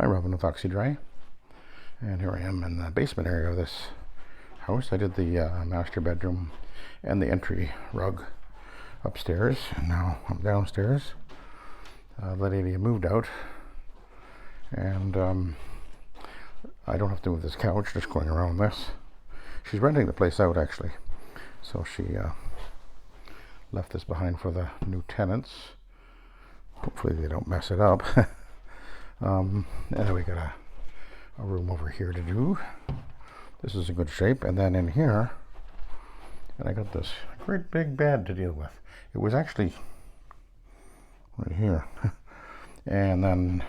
Hi, Robin with Oxy-Dry, and here I am in the basement area of this house. I did the master bedroom and the entry rug upstairs, and now I'm downstairs. The lady moved out, and I don't have to move this couch, just going around this. She's renting the place out, actually, so she left this behind for the new tenants. Hopefully they don't mess it up. And then we got a room over here to do. This is in good shape. And then in here, and I got this great big bed to deal with. It was actually right here. And then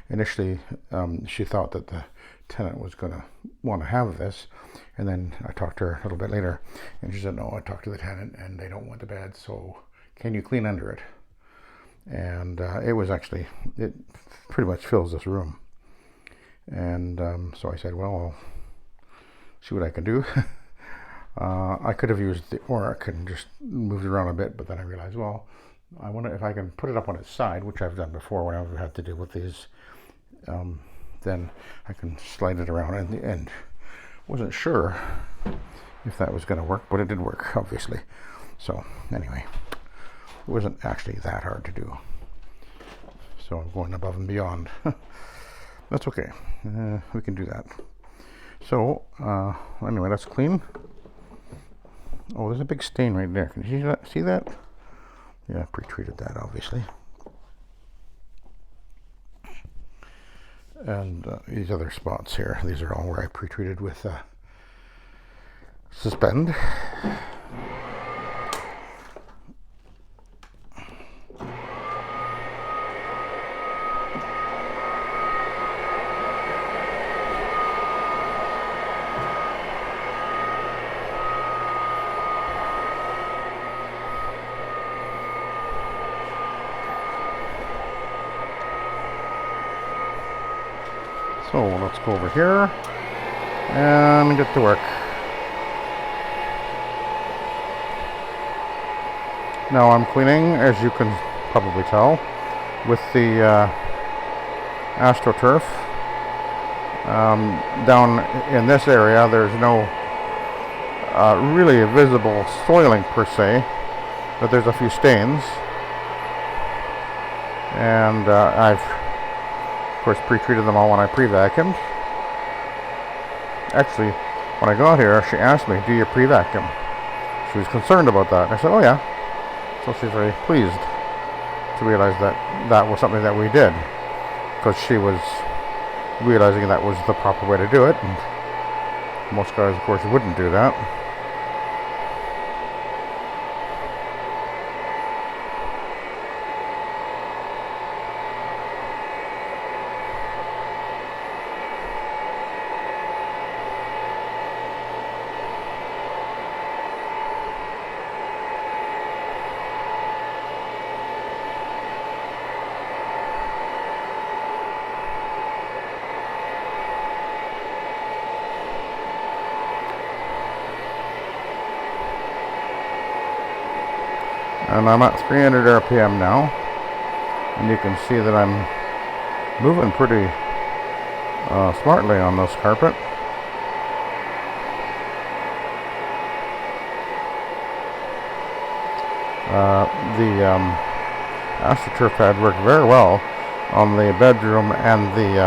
initially she thought that the tenant was going to want to have this. And then I talked to her a little bit later, and she said, no, I talked to the tenant and they don't want the bed, so can you clean under it? And it was actually, it pretty much fills this room. And so I said, well, I'll see what I can do. I could have used the Oric and just moved it around a bit, but then I realized, well, I wonder if I can put it up on its side, which I've done before when I've had to deal with these. Then I can slide it around in the end. Wasn't sure if that was going to work, but it did work, obviously. So anyway, it wasn't actually that hard to do. So I'm going above and beyond. That's okay. We can do that. So anyway, let's clean. Oh, there's a big stain right there. Can you see that? See that? Yeah, I pre-treated that, obviously. And these other spots here, these are all where I pre-treated with Suspend. So let's go over here and get to work. Now I'm cleaning, as you can probably tell, with the Astro turf. Down in this area there's no really visible soiling per se, but there's a few stains. And I've of course pre-treated them all when I pre-vacuumed. Actually, when I got here, she asked me, do you pre-vacuum? She was concerned about that. I said, oh yeah. So she's very pleased to realize that that was something that we did, because she was realizing that was the proper way to do it, and most guys, of course, wouldn't do that. And I'm at 300 RPM now, and you can see that I'm moving pretty smartly on this carpet. The AstroTurf pad worked very well on the bedroom and the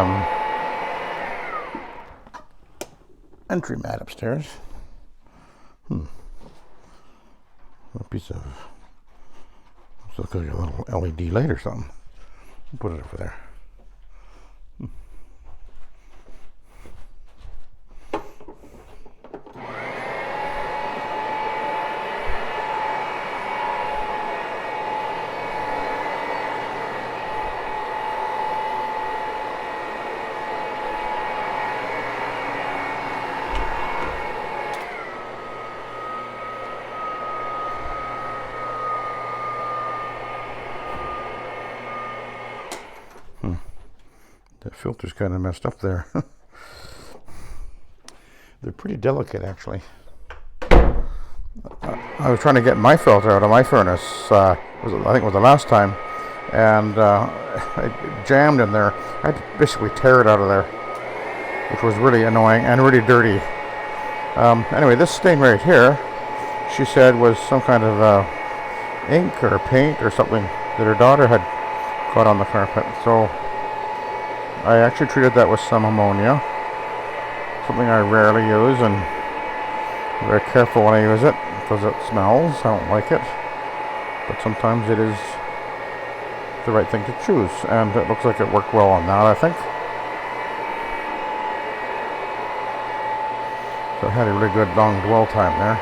entry mat upstairs. A piece of, so it's like a little LED light or something. Put it over there. That filter's kind of messed up there. They're pretty delicate, actually. I was trying to get my filter out of my furnace. I think it was the last time, and it jammed in there. I had to basically tear it out of there, which was really annoying and really dirty. Anyway, this stain right here, she said was some kind of ink or paint or something that her daughter had caught on the carpet. So I actually treated that with some ammonia, something I rarely use, and I'm very careful when I use it because it smells. I don't like it, but sometimes it is the right thing to choose, and it looks like it worked well on that, I think. So it had a really good long dwell time there.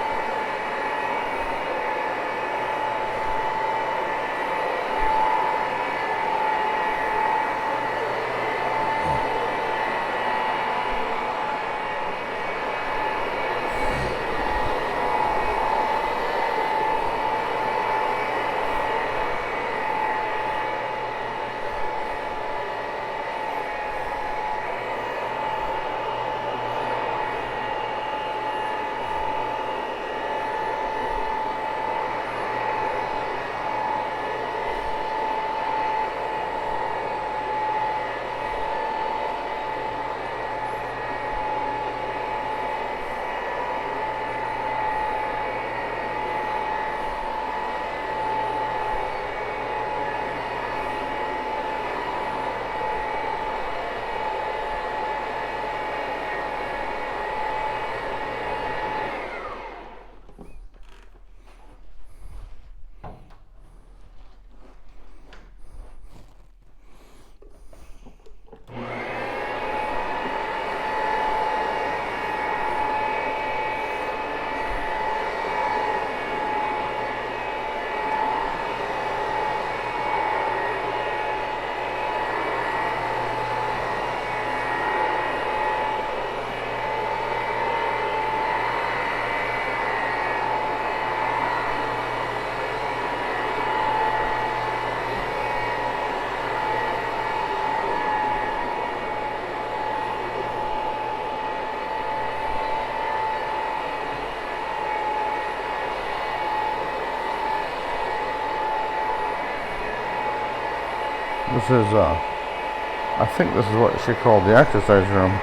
This is, I think this is what she called the exercise room.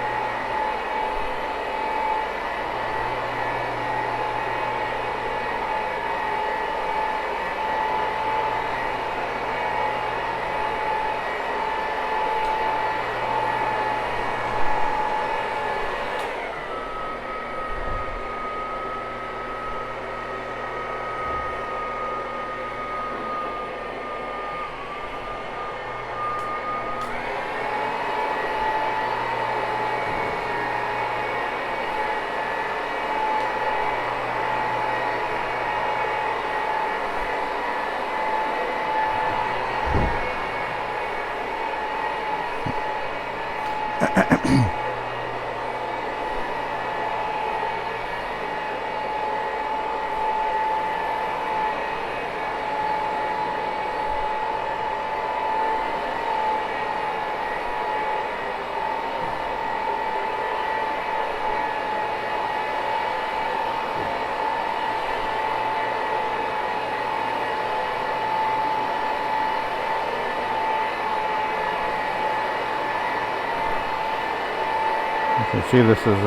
You can see this is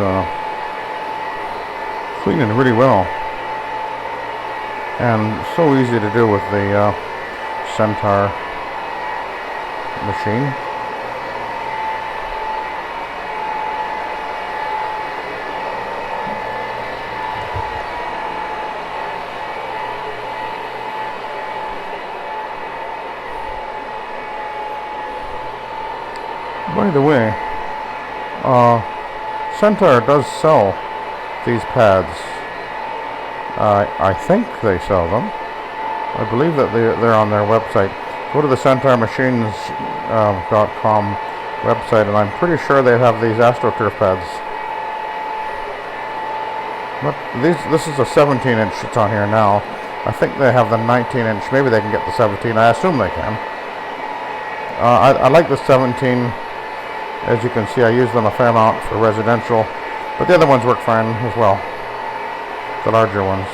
cleaning really well, and so easy to do with the Centaur machine. By the way, Centaur does sell these pads. I think they sell them. I believe that they're on their website. Go to the CentaurMachines.com website, and I'm pretty sure they have these Astro turf pads. But this is a 17-inch that's on here now. I think they have the 19-inch. Maybe they can get the 17. I assume they can. I like the 17. As you can see, I use them a fair amount for residential, but the other ones work fine as well, the larger ones.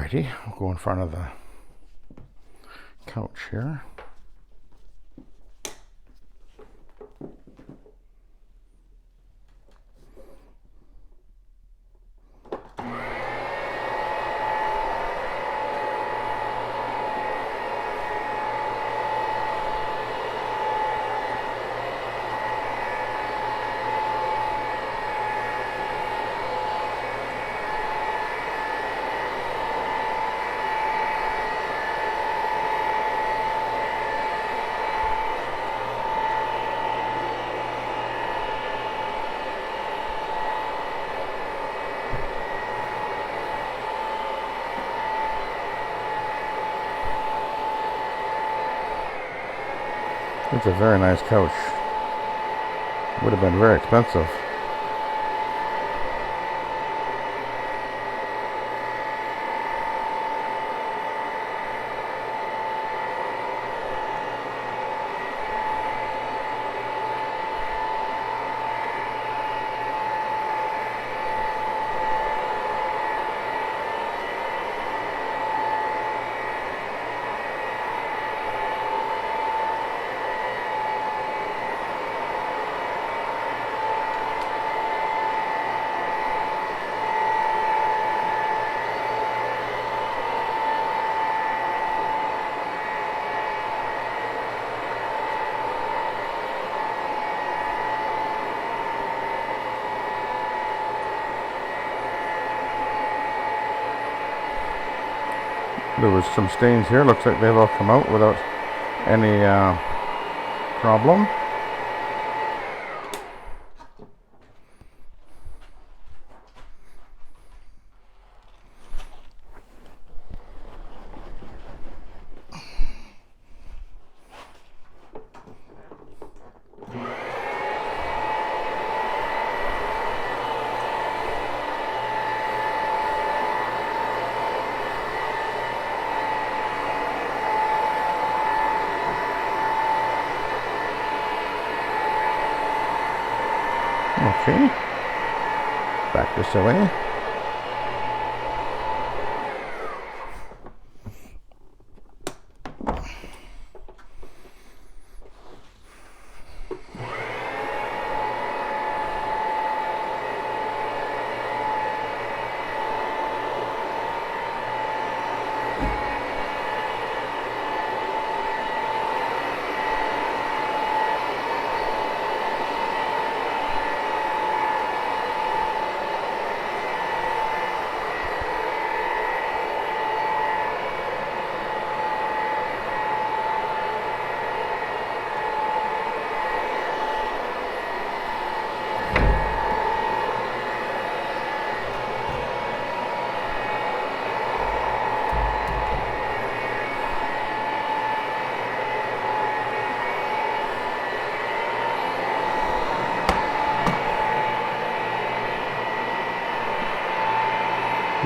Alrighty, I'll go in front of the couch here. It's a very nice couch. Would have been very expensive. There was some stains here. Looks like they've all come out without any problem. Okay, back this way.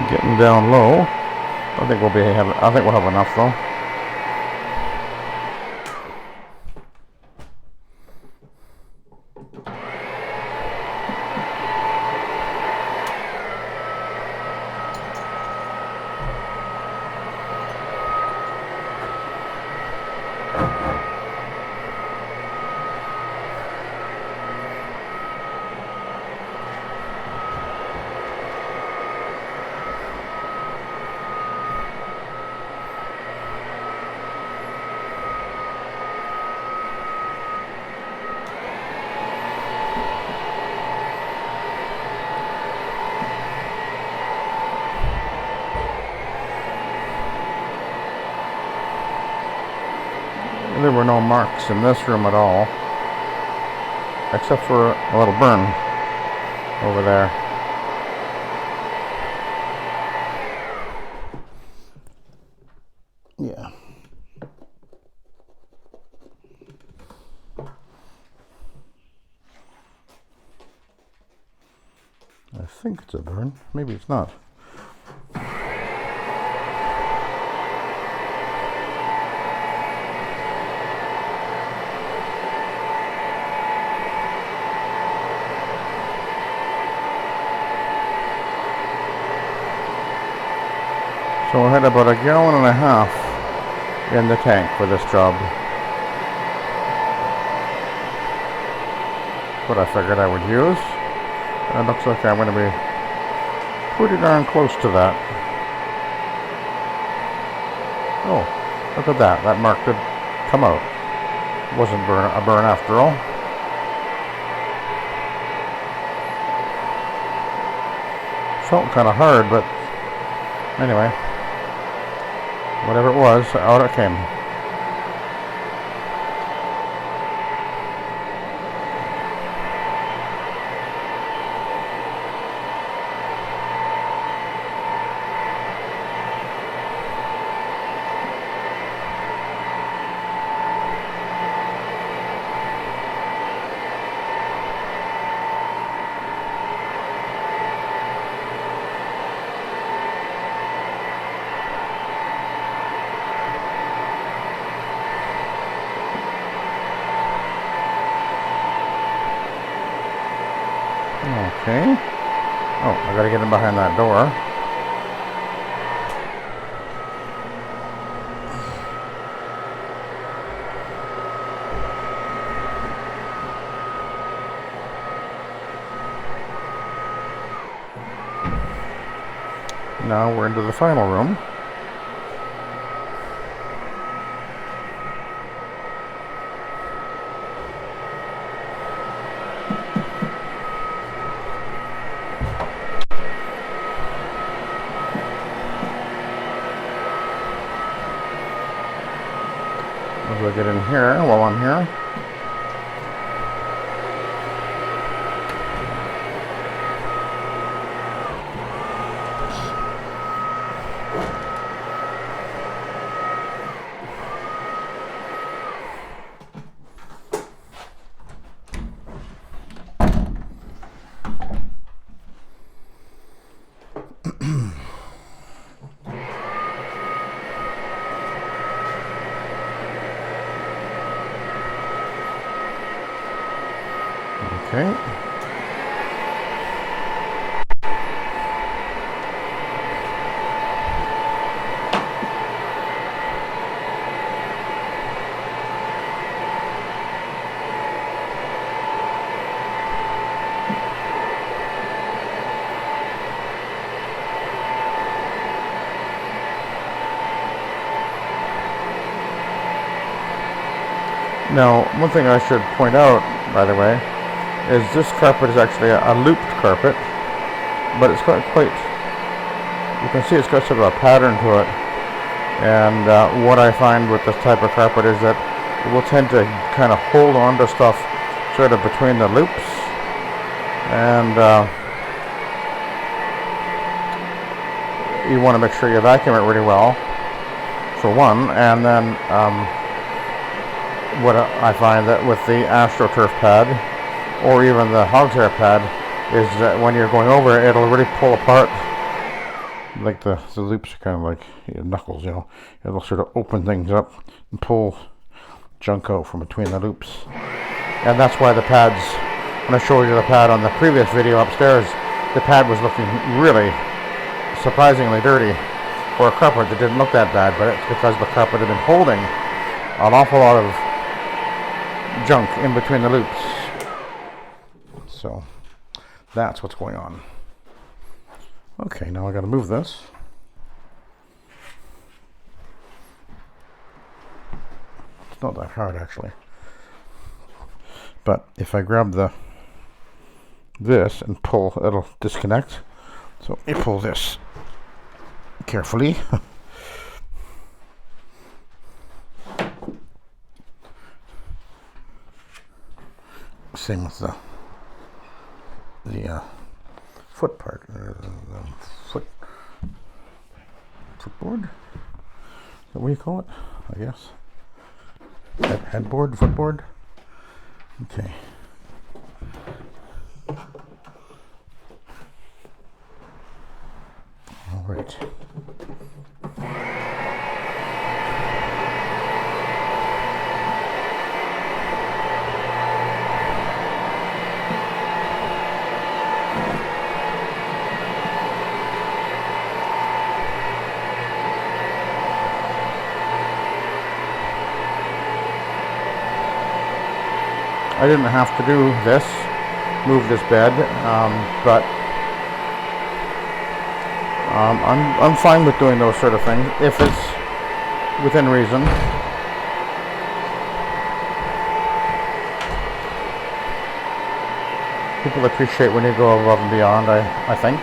Getting down low. I think we'll have enough though. There were no marks in this room at all, except for a little burn over there. Yeah. I think it's a burn. Maybe it's not. So I had about 1.5 gallons in the tank for this job. What I figured I would use. And it looks like I'm going to be pretty darn close to that. Oh, look at that. That mark did come out. It wasn't a burn after all. Felt kind of hard, but anyway, whatever it was, out it came. Okay. Oh, I gotta get in behind that door. Now we're into the final room. As I get in here while I'm here. Okay. Now, one thing I should point out, by the way, is this carpet is actually a looped carpet, but it's got quite, you can see it's got sort of a pattern to it. And what I find with this type of carpet is that it will tend to kind of hold on to stuff sort of between the loops. And you want to make sure you vacuum it really well, for one, and then what I find that with the Astro turf pad or even the hog's hair pad is that when you're going over it, it'll really pull apart. Like the loops are kind of like knuckles, you know. It'll sort of open things up and pull junk out from between the loops. And that's why the pads, when I showed you the pad on the previous video upstairs, the pad was looking really surprisingly dirty for a carpet that didn't look that bad, but it's because the carpet had been holding an awful lot of junk in between the loops. So that's what's going on. Okay, now I gotta move this. It's not that hard actually. But if I grab this and pull, it'll disconnect. So I pull this carefully. Same with the foot part, the footboard. Is that what you call it? I guess. Headboard, footboard. Okay. All right. I didn't have to do this, move this bed, but I'm fine with doing those sort of things if it's within reason. People appreciate when you go above and beyond, I think.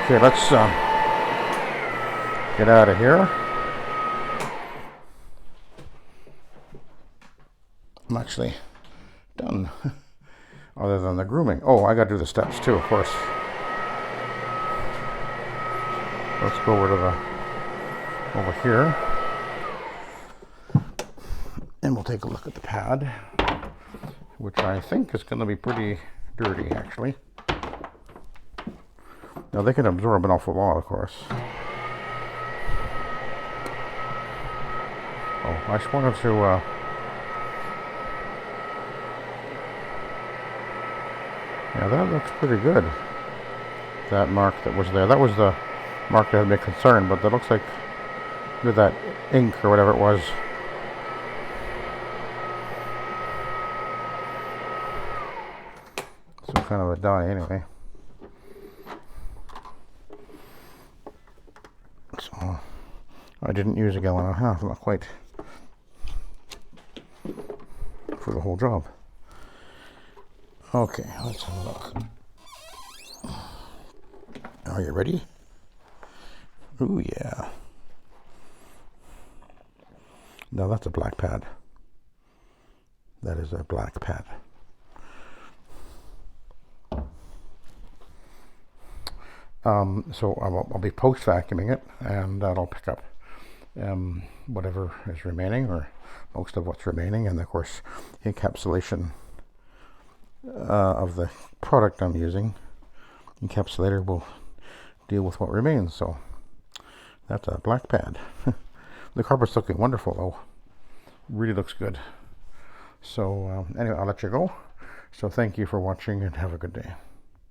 Okay, let's get out of here. I'm actually done, other than the grooming. Oh, I gotta do the steps too, of course. Let's go over here, and we'll take a look at the pad, which I think is going to be pretty dirty, actually. Now, they can absorb an awful lot, of course. Oh, I just wanted to yeah, that looks pretty good. That mark that was there. That was the mark that had me concerned, but that looks like with that ink or whatever it was. Some kind of a dye anyway. So I didn't use a gallon and a half, not quite, for the whole job. Okay, let's have a look. Are you ready? Ooh, yeah. No, that's a black pad. That is a black pad. So I'll be post vacuuming it, and that'll pick up whatever is remaining, or most of what's remaining, and of course encapsulation of the product I'm using. Encapsulator will deal with what remains. So that's a black pad. The carpet's looking wonderful though. Really looks good. So anyway, I'll let you go. So thank you for watching and have a good day.